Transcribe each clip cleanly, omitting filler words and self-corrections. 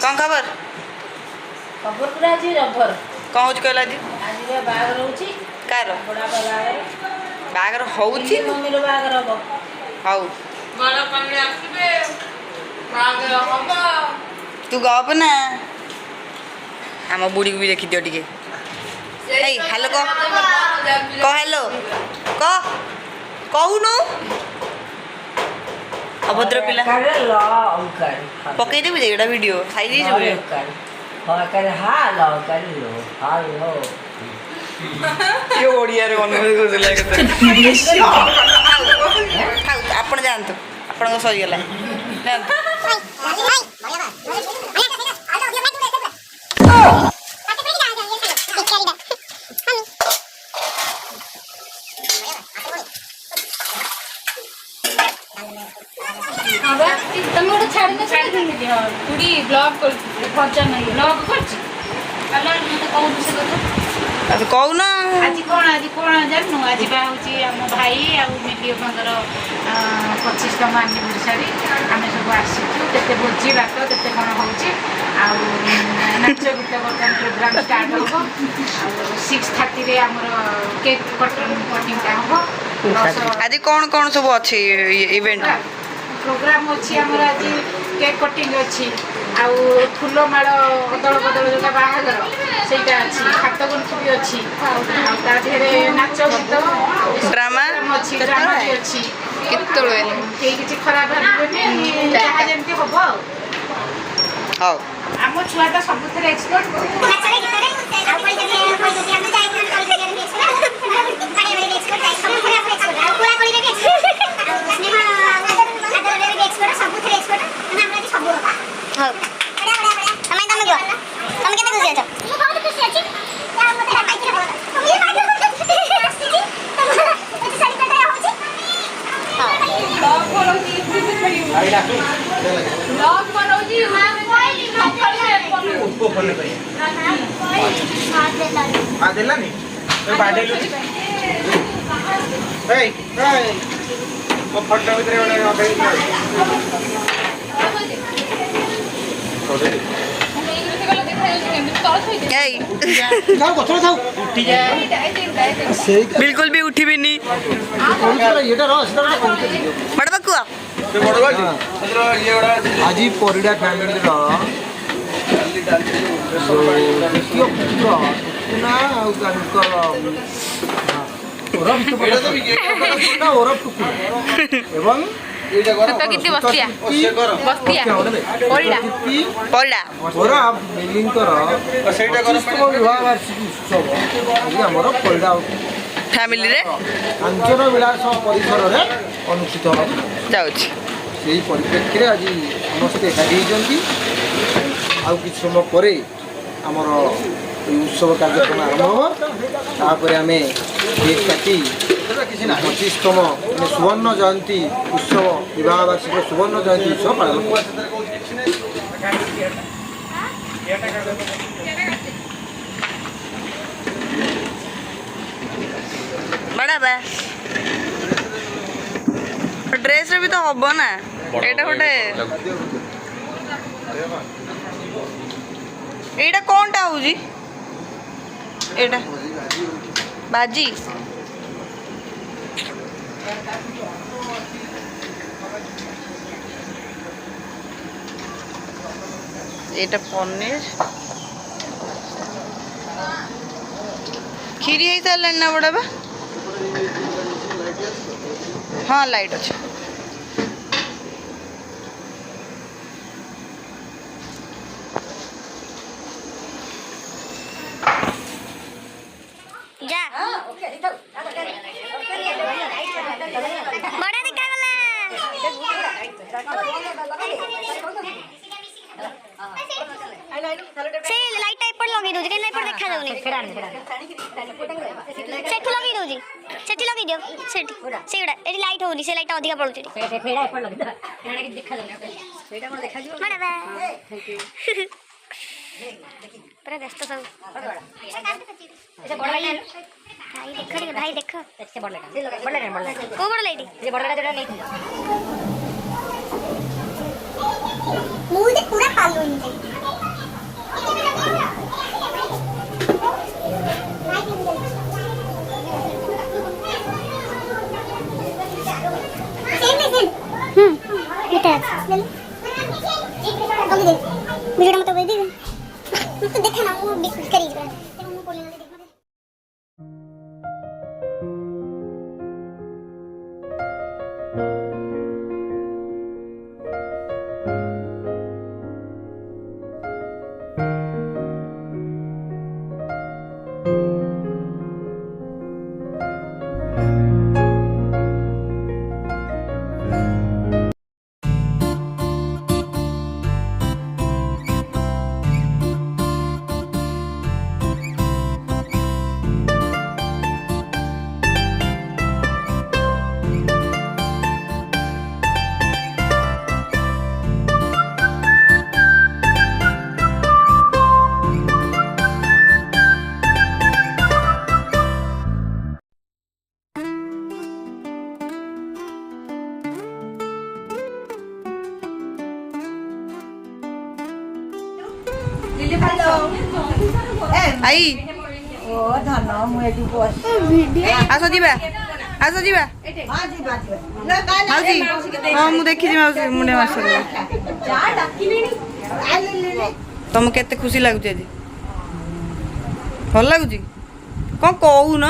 कौन खबर खबर पूरा आज रबर कौन हो कहला जी आज बागर होची कार बड़ा बागर बागर होउची मम्मी रो बागर हबो हाउ बड़ा पानी आसीबे बागर हबो तू गप ना हम बुढ़ी को भी देखी दियो टिके हे हेलो को हेलो को कहूनु अभद्र पिला करे ल औकर पकई देबे एटा वीडियो खाई दी जबे हां करे हां ल करे लो हालो ये ओडिया रे अनुवाद कर दिला के खाऊ आपण जानतो आपण को सही गेला जानतो तुम गोटे छाड़ी देली हाँ पूरी ब्लॉग कर खर्चा नहीं ब्लॉग करछि कलर मते कहू से कतो अब कहू ना आज कोन जाननु आज बा होची हम भाई आ मिलियो पंगर 25 मानी बुढ़ी आमे सब आसीଛୁ केते भोजी बात केते कोन होची आ नाच गीत बर्तन प्रोग्राम स्टार्ट होबो आ 6:30 रे हमर केक कटिंग टा होबो आज कौन कौन सब अच्छे इवेंट प्रोग्राम अच्छी आमर आज केक कटिंग अच्छी आउ फूल माड़ अदल बदल जोटा बाहागर सेटा अच्छी हाथ गंठु भी अच्छी नाच गीत ड्रामा अच्छी ड्रामा भी अच्छी कई किसी खराब भावनी जहाँ जमी हम हाउ आम छुआ तो सब एक्सपर्ट बिल्कुल भी उठी भी नहीं बड़ बकुआ आज परिडा फैमिली फैमिली रे कांचन विलास परिसर में अनुष्ठित जाउछि से परिप्रेक्षी आज समस्ते एकाठी होती आउ कि समय पर आमर उत्सव कार्यक्रम आरंभ तापर आम केक काटी 25तम सुवर्ण जयंती उत्सव विवाह वार्षिक सुवर्ण जयंती उत्सव पालन बड़ा बा ड्रेस भी तो हम ना एटा गोटे एटा कौनटा होजी एटा बाजी एटा पनीर खीरी है सारे ना बड़ा बा हाँ लाइट अच्छे जा बड़ा देखा से लाइट टाइप पर लगे दोजी के पर देखा जाउनी सेठू लगे दोजी सेठी लगे दियो सेठी सेडा एडी लाइट होनी से लाइट अधिक पड़ुची फेड़ा पर लगे एडा के देखा जाउनी सेटा कोन देखा जिवो बड़ा बा पूरा व्यस्त सब ऐसे बड़ा लाइट भाई देखो रे भाई देखो ऐसे बड़ा लाइट को बड़ा लाइट ये बड़ा लाइट जोड़ा नहीं मुझे पूरा पालू बेटा मुझे मत दे तो देखा ना वो बिस्कुट करी आई आस जीवा आस जीवा माउसी हाँ मुझे देखी माउसी मुंडे मास तुमको केते खुशी लगुच आज भल लगुच कौन कहू न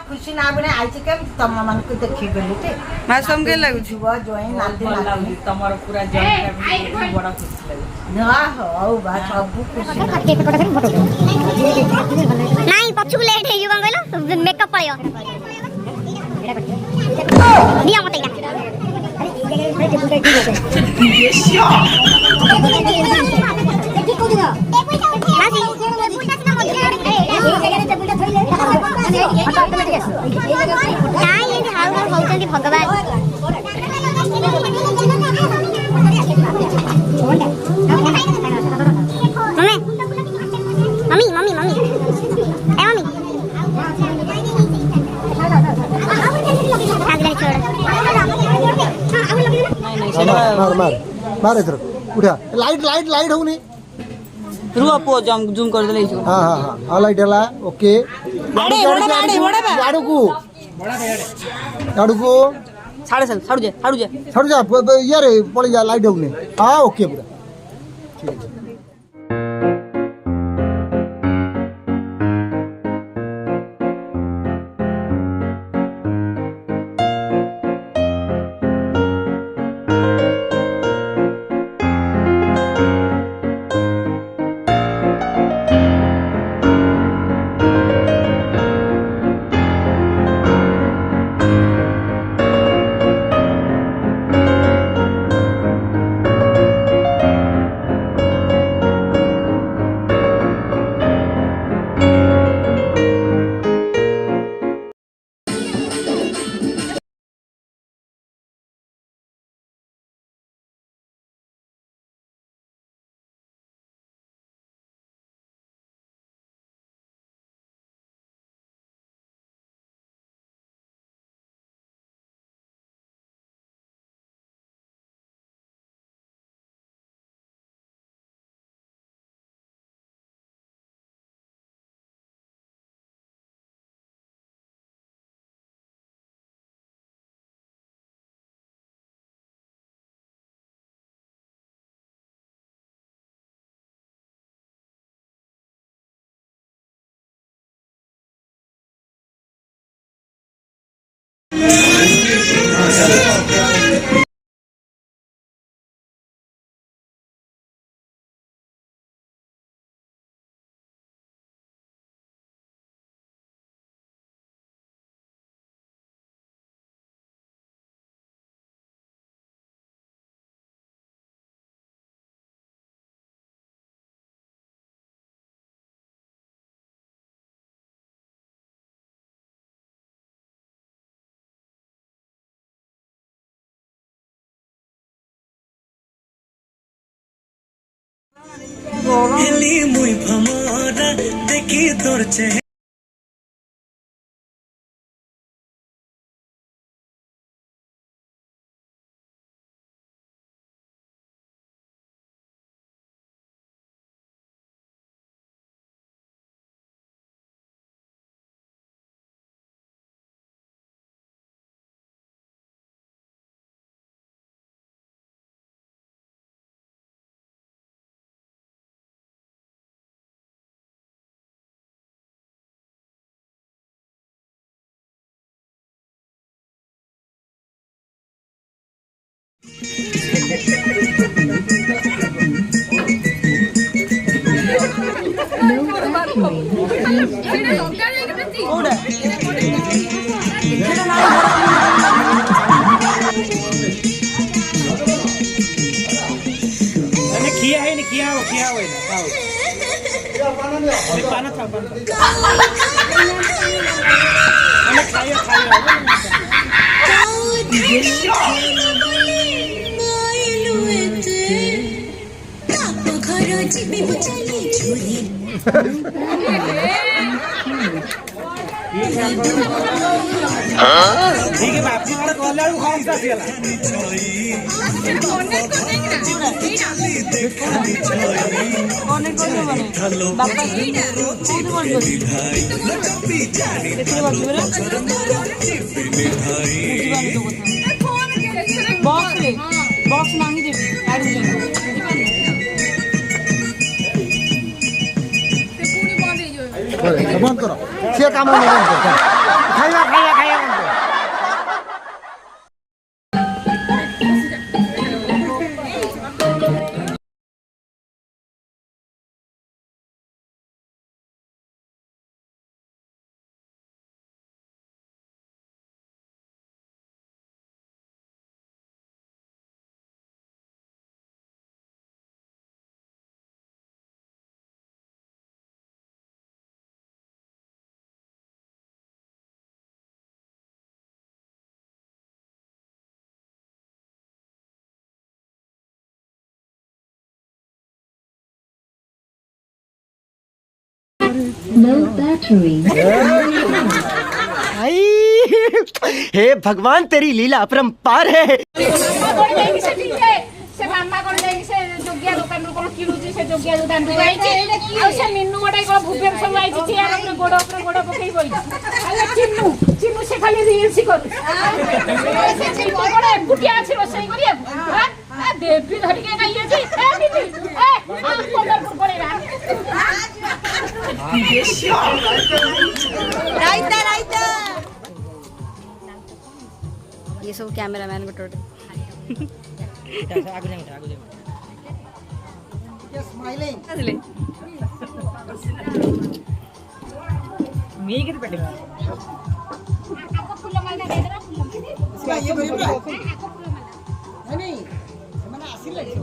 खुशी ना बने आइछ के तम मन को देखि बेलु ते मास तुम के लगुच जोई नालदी नालदी तमर पूरा जॉइंट फैमिली बड़ा खुशी लगे ना हो बा सब खुशी नहीं पछु लेट है युवा कहलो मेकअप पड़ियो दिया मत इला भगवान मम्मी मम्मी मम्मी ए मम्मी मार इधर उठा लाइट लाइट लाइट होनी रुआ पो जूम कर देले हां हां हां आ लाइट हला ओके आड़े आड़ू को साढ़े साढ़ू जा छड़ जा यार पड़ जा लाइट होनी हां ओके पूरा ठीक है হেলি মুই ভমরা দেখি তোর চেহারা खिया है नहीं खिया हो पाना था खाइए ठीक है बाप जी वाला कॉल लाडू खाऊं सा सियाला बॉक्स मांगी देबी बंद करो से काम नहीं बंद करो खाइया बंद करो हे भगवान तेरी लीला अपरंपार है से मामा कोन ले से जोगिया दुकान रो कोन किनुची से जोगिया दुकान रो आइची आ से मिन्नू गोटे कोन भूपेन सब आइची चेयर रे गोड़ पकई बोई अरे चिन्नू से खाली रील्स करू से चिन्नू गोड़े गुटिया अछि रोसई करिया हां आ देवी धरि के गई अछि ए दीदी ए आ पंडरपुर पड़ेगा राइता ये सब कैमरामैन को टोटे स्माइलिंग मी किती पेटे फूल माला दे दे फूल ये बड़ी नहीं मैंने आसिल लगी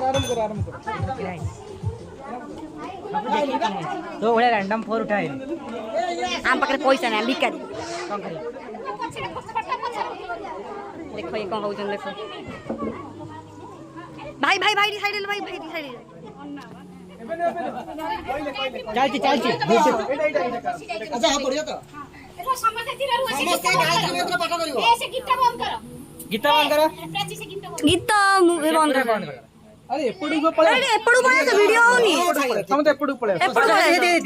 आराम करो तो बड़े रैंडम फोर उठाए आम पाखे पैसा ना भिकारी देखो ये कौन होउछन देखो भाई भाई भाई साइड भाई भाई साइड चलती अच्छा हां बढ़िया तो समझे तीर रो से समस्त गायत्री मंत्र पाठ करिवो ए से गीत बंद करो गीता बंद करो प्राची से गीत गीत बंद कर अरे एपड़ी को पळे अरे एपड़ू पळे तो वीडियो होनी समझ एपड़ी पळे एपड़ू पळे हेती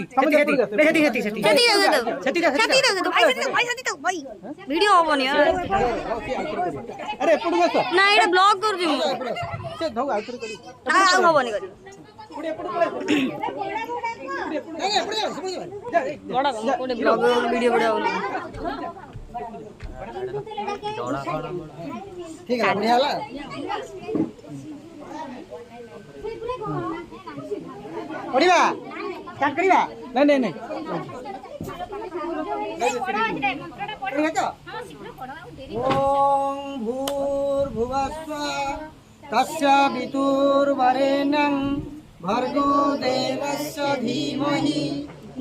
तो भाई सती तो भाई वीडियो होबनी अरे एपड़ी को ना एटा ब्लॉग कर दिमु से धौ आउटर करी ना आ होबनी करी पुड़ी एपड़ी पळे नहीं बढ़िया समझ बड़ा कोने ब्लॉग वीडियो बड़ा होनी ठीक है बढ़िया ला बढ़िया स्टार्ट करिवा नहीं बढ़िया तो ओम भूर्भुवस्सुः तस्य वितुर्वरेण्यं भर्गो देवस्य धीमहि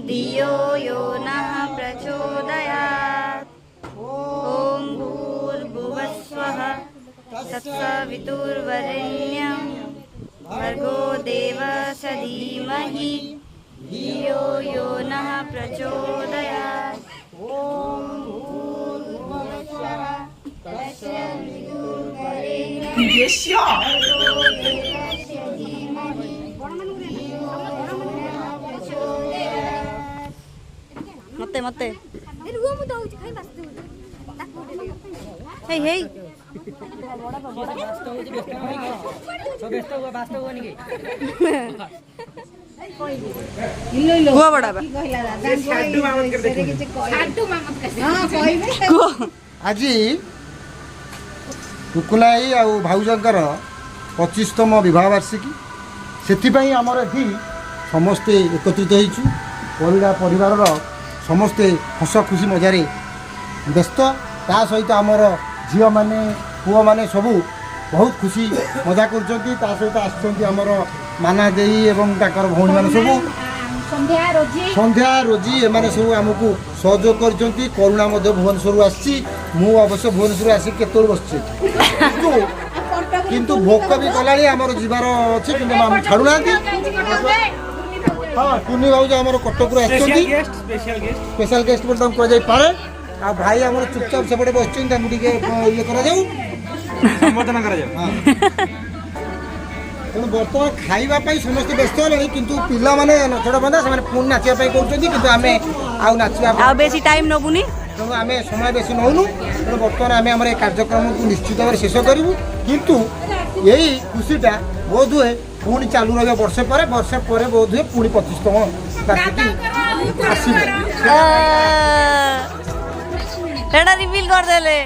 धियो यो नः प्रचोदयात् ॐ भूर्भुवस्सुः तत्सवितुर्वरेण्यं भर्गो देवस्य धीमहि धियो यो नः प्रचोदयात् ॐ भूर्भुवस्सुः तत्सवितुर्वरेण्यं भर्गो देवस्य धीमहि मते हे हे गुआ बड़ा बा आज टुकुलाई आ भाउजंकर 25तम विवाह वार्षिकी ସେଥିପାଇଁ ଆମର ଏଠି ସମସ୍ତେ ଏକତ୍ରିତ ହେଇଛୁ। ପରିଡ଼ା ପରିବାରର ସମସ୍ତେ ହସ ଖୁସି ମଜାରେ ବ୍ୟସ୍ତ। ତା ସହିତ ଆମର ଝିଅମାନେ ପୁଅମାନେ ସବୁ ବହୁତ ଖୁସି ମଜା କରୁଛନ୍ତି। ତା ସହିତ ଆସିଛନ୍ତି ଆମର ମାନା ଦେଇ ଏବଂ ତାଙ୍କର ଭଉଣୀମାନେ ସବୁ, ସନ୍ଧ୍ୟା ରୋଜି ଏମାନେ ସବୁ ଆମକୁ ସହଯୋଗ କରିଛନ୍ତି। କରୁଣା ମଧ୍ୟ ଭୁବନେଶ୍ୱରରୁ ଆସିଛି। ମୁଁ ଅବଶ୍ୟ ଭୁବନେଶ୍ୱରରୁ ଆସିକି କେତେବେଳେ ବସିଛି, କିନ୍ତୁ ଭୋକ ବି କଲାଣି, ଆମର ଯିବାର ଅଛି, କିନ୍ତୁ ଆମେ ଛାଡ଼ୁନାହାନ୍ତି। ହଁ, ଟୁନି ଭାଉଜ ଆମର କଟକରୁ ଆସିଛନ୍ତି, ସ୍ପେଶାଲ ଗେଷ୍ଟ ବୋଲି ତାଙ୍କୁ କୁହାଯାଇପାରେ। ଆଉ ଭାଇ ଆମର ଚୁପଚାପ ସେପଟେ ବସିଛନ୍ତି, ତାଙ୍କୁ ଟିକେ ଇଏ କରାଯାଉ, ସମ୍ବର୍ଦ୍ଧନା କରାଯାଉ। ତେଣୁ ବର୍ତ୍ତମାନ ଖାଇବା ପାଇଁ ସମସ୍ତେ ବ୍ୟସ୍ତ ହେଲେଣି, କିନ୍ତୁ ପିଲାମାନେ ନଛଡ଼ା ବନ୍ଧା ସେମାନେ ପୁଣି ନାଚିବା ପାଇଁ କହୁଛନ୍ତି, କିନ୍ତୁ ଆମେ ଆଉ ନାଚିବା ଆଉ ବେଶୀ ଟାଇମ୍ ନେବୁନି, ତେଣୁ ଆମେ ସମୟ ବେଶୀ ନେଉନୁ। ତେଣୁ ବର୍ତ୍ତମାନ ଆମେ ଆମର ଏ କାର୍ଯ୍ୟକ୍ରମକୁ ନିଶ୍ଚିତ ଭାବରେ ଶେଷ କରିବୁ। କିନ୍ତୁ ଏଇ ଖୁସିଟା ବୋଧହୁଏ ପୁଣି ଚାଲୁ ରହିବ ବର୍ଷେ ପରେ ବୋଧହୁଏ ପୁଣି 25ତମ ବାର୍ଷିକୀ ଆସିବ। ଏଟା ରିଭିଲ୍ କରିଦେଲେ।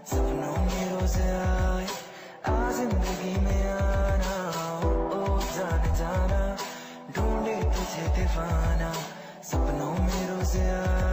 सपनों में रोज आए आ जिंदगी में आना, ओ जाने जाना ढूंढे तुझे दीवाना, सपनों में रोज आए।